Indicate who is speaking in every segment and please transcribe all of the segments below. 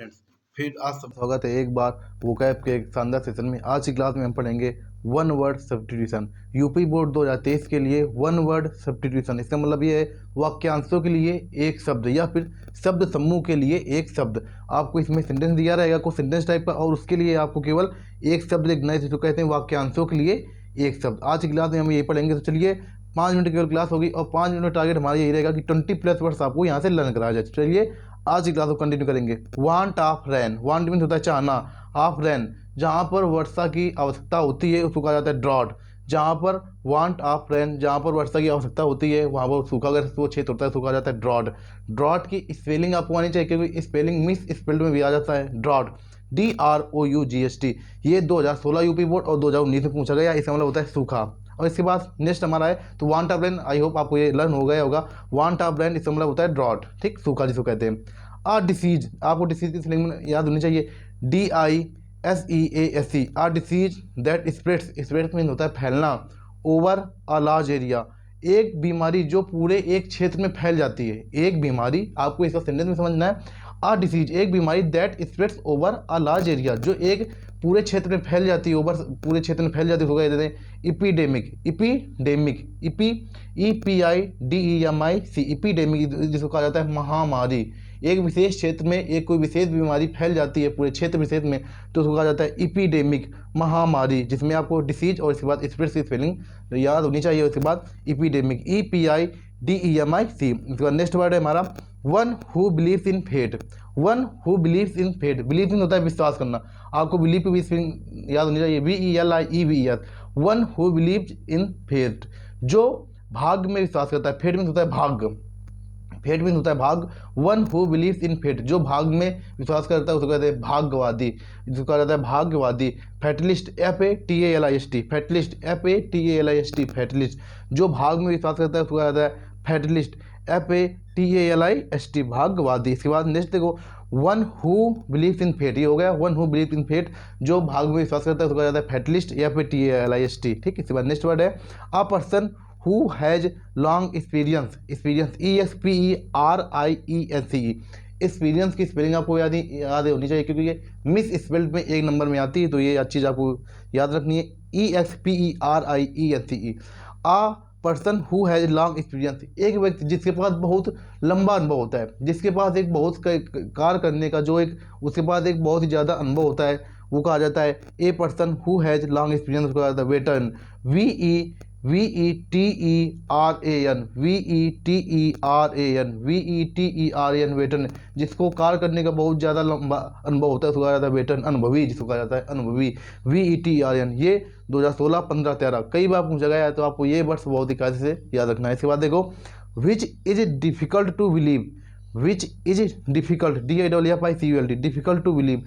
Speaker 1: Friends, फिर आज सब स्वागत है एक बार वोकैब के एक शानदार सेशन में। आज की क्लास में हम पढ़ेंगे one word substitution. UP board 2023 के लिए वन वर्ड सब्स्टिट्यूशन, इसका मतलब ये है वाक्यांशों के लिए एक शब्द या फिर शब्द समूह के लिए एक शब्द। आपको इसमें सेंटेंस दिया रहेगा कोई सेंटेंस टाइप का, और उसके लिए आपको केवल एक शब्द लिखना है, जिसको कहते हैं वाक्यांशों के लिए एक शब्द। आज की क्लास में हम ये पढ़ेंगे। तो चलिए 5 मिनट की केवल क्लास होगी और 5 मिनट में टारगेट हमारा यही रहेगा कि 20+ वर्ड्स आपको यहाँ से लर्न कराया जाए। चलिए आज की क्लास को कंटिन्यू करेंगे। Want of rain, want means होता है चाहना, ऑफ रैन जहाँ पर वर्षा की आवश्यकता होती है उसको कहा जाता है ड्रॉट। जहाँ पर वांट ऑफ रैन, जहाँ पर वर्षा की आवश्यकता होती है वहाँ पर सूखाग्रस्त वो क्षेत्र होता है, उसको कहा जाता है ड्रॉट। ड्रॉट की स्पेलिंग आपको आनी चाहिए क्योंकि स्पेलिंग मिस स्पेल्ड में भी आ जाता है ड्रॉट, DROUGHT। ये 2016 यूपी बोर्ड और 2019 में पूछा गया। इसका मतलब होता है सूखा। और इसके बाद नेक्स्ट हमारा है तो want of rain. I hope आपको ये लर्न हो गया होगा। वांट ऑफ रेन इसका मतलब होता है ड्रॉट, ठीक, सूखा जिसको कहते हैं। डिसीज, आपको डिसीज की स्पेलिंग में याद होनी चाहिए, DISEASE। Disease that spreads, spreads mean होता है फैलना, ओवर अ लार्ज एरिया, एक बीमारी जो पूरे एक क्षेत्र में फैल जाती है। एक बीमारी, आपको इसका सेंटेंस में समझना है। डिसीज एक बीमारी that spreads over a large area, जो एक पूरे क्षेत्र में फैल जाती है, ओवर पूरे क्षेत्र में फैल जाती है, उसको कहते हैं इपीडेमिक। इपीडेमिक, EPIDEMIC, इपीडेमिक जिसको कहा जाता है महामारी। एक विशेष क्षेत्र में एक कोई विशेष बीमारी फैल जाती है पूरे क्षेत्र विशेष में, तो उसको कहा जाता है इपीडेमिक, महामारी, जिसमें आपको डिसीज और इसके बाद स्प्रेड्स की स्पेलिंग याद होनी चाहिए। उसके बाद इपीडेमिक, EPIDEMIC। इसके बाद नेक्स्ट वर्ड है हमारा one who believes in fate. One who believes in fate, believe in होता है विश्वास करना, आपको बिलीव की स्पेलिंग याद होनी चाहिए, VELIEVES। One who believes in fate, जो भाग्य में विश्वास करता है। फेट मीन्स होता है भाग्य, फेट मीन्स होता है भाग। One who believes in fate, जो भाग में विश्वास करता है उसको कहते हैं भाग्यवादी, जिसको कहा जाता है भाग्यवादी। Fatalist, FATALIST, fatalist, FATALIST, fatalist, जो भाग में विश्वास करता है उसको कहा जाता है फैटलिस्ट, FATALIST, भाग्यवादी। इसके बाद नेक्स्ट देखो, one who believes in fate, ये हो गया one who believes in fate, जो भाग में विश्वास करता है उसको कहा जाता है फैटलिस्ट, FATALIST, ठीक। इसके बाद नेक्स्ट वर्ड है a person who has long experience, experience, EXPERIENCE। Experience की स्पेलिंग आपको याद होनी चाहिए क्योंकि ये मिस स्पेल्ड में एक नंबर में आती है, तो ये चीज़ आपको याद रखनी है, EXPERIENCE। A person who has long experience, एक व्यक्ति जिसके पास बहुत लंबा अनुभव होता है, जिसके पास एक बहुत कार्य करने का जो एक उसके पास एक बहुत ही ज़्यादा अनुभव होता है, वो कहा जाता है a person who has long experience, उसको कहा जाता है वेटरन, VETERAN, वेटरन, जिसको कार्य करने का बहुत ज़्यादा लंबा अनुभव होता है उसको कहा जाता है वेटरन, अनुभवी, जिसको कहा जाता है अनुभवी, VETERAN। ये 2016, 15, 13 कई बार पूछा गया है, तो आपको ये वर्ड्स बहुत ही कायदे से याद रखना है। इसके बाद देखो which is difficult to believe, which is difficult, DIFFICULT, difficult to believe,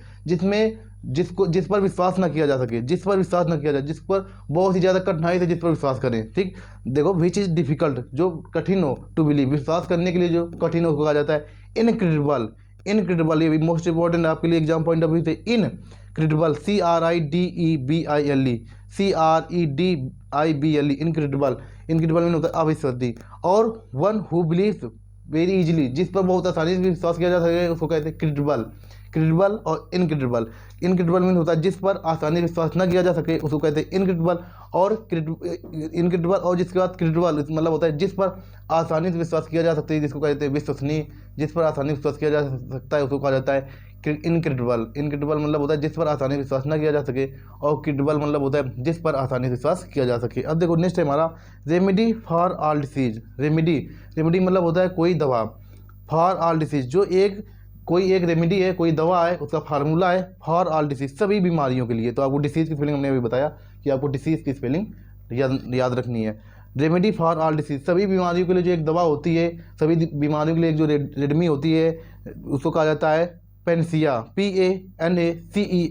Speaker 1: जिस पर विश्वास ना किया जा सके, जिस पर विश्वास ना किया जाए, जिस पर बहुत ही ज़्यादा कठिनाई से जिस पर विश्वास करें, ठीक। देखो विच इज़ डिफ़िकल्ट, जो कठिन हो, टू बिलीव, विश्वास करने के लिए जो कठिन हो उसको कहा जाता है इनक्रेडिबल। इनक्रेडिबल, ये भी मोस्ट इंपॉर्टेंट आपके लिए एग्जाम पॉइंट ऑफ व्यू से, incredible, CRIDEBILE, CREDIBLE, incredible. Incredible mean होता है अविश्वसनीय। और one who beliefs very easily, जिस पर बहुत आसानी से विश्वास किया जा सके उसको कहते हैं क्रेडिबल। क्रेडिबल और इनक्रेडिबल, इनक्रेडिबल मीन होता है जिस पर आसानी से विश्वास न किया जा सके उसको कहते हैं इनक्रेडिबल, और इनक्रेडिबल और जिसके बाद क्रेडिबल मतलब होता है जिस पर आसानी से विश्वास किया जा सकता है, जिसको कहते हैं विश्वसनीय, जिस पर आसानी से विश्वास किया जा सकता है उसको कहा जाता है इनक्रेडिबल। इनक्रेडिबल मतलब होता है जिस पर आसानी से विश्वास न किया जा सके, और क्रेडिबल मतलब होता है जिस पर आसानी से विश्वास किया जा सके। अब देखो नेक्स्ट है हमारा remedy for all disease. Remedy, remedy मतलब होता है कोई दवा, फॉर ऑल डिसीज, जो कोई एक रेमेडी है, कोई दवा है, उसका फार्मूला है फॉर ऑल डिसीज, सभी बीमारियों के लिए। तो आपको डिसीज़ की स्पेलिंग हमने अभी बताया कि आपको डिसीज़ की स्पेलिंग याद रखनी है। रेमेडी फॉर ऑल डिसीज, सभी बीमारियों के लिए जो एक दवा होती है, सभी बीमारियों के लिए एक जो रेडमी होती है उसको कहा जाता है पेनिसिया, PANACEA,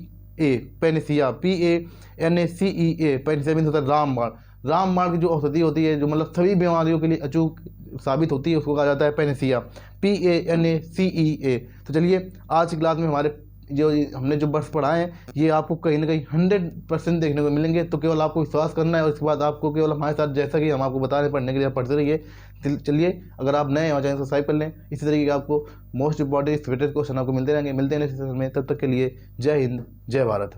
Speaker 1: पेनिसिया, PANACEA। पेनिसिया मीन्स होता है रामबाण। रामबाण की जो औषधि होती है, जो मतलब सभी बीमारियों के लिए अचूक साबित होती है, उसको कहा जाता है पेनिसिया, PANACEA। तो चलिए आज की क्लास में हमारे जो हमने जो वर्ड्स पढ़ाए हैं ये आपको कहीं ना कहीं 100% देखने को मिलेंगे। तो केवल आपको विश्वास करना है और उसके बाद आपको केवल हमारे साथ, जैसा कि हम आपको बता रहे हैं, पढ़ने के लिए आप पढ़ते रहिए। चलिए, अगर आप नए हैं चैनल सब्सक्राइब कर लें। इसी तरीके के आपको मोस्ट इंपॉर्टेंट क्वेश्चन आपको मिलते रहेंगे। मिलते हैं नेक्स्ट सेशन में, तब तक के लिए जय हिंद, जय भारत।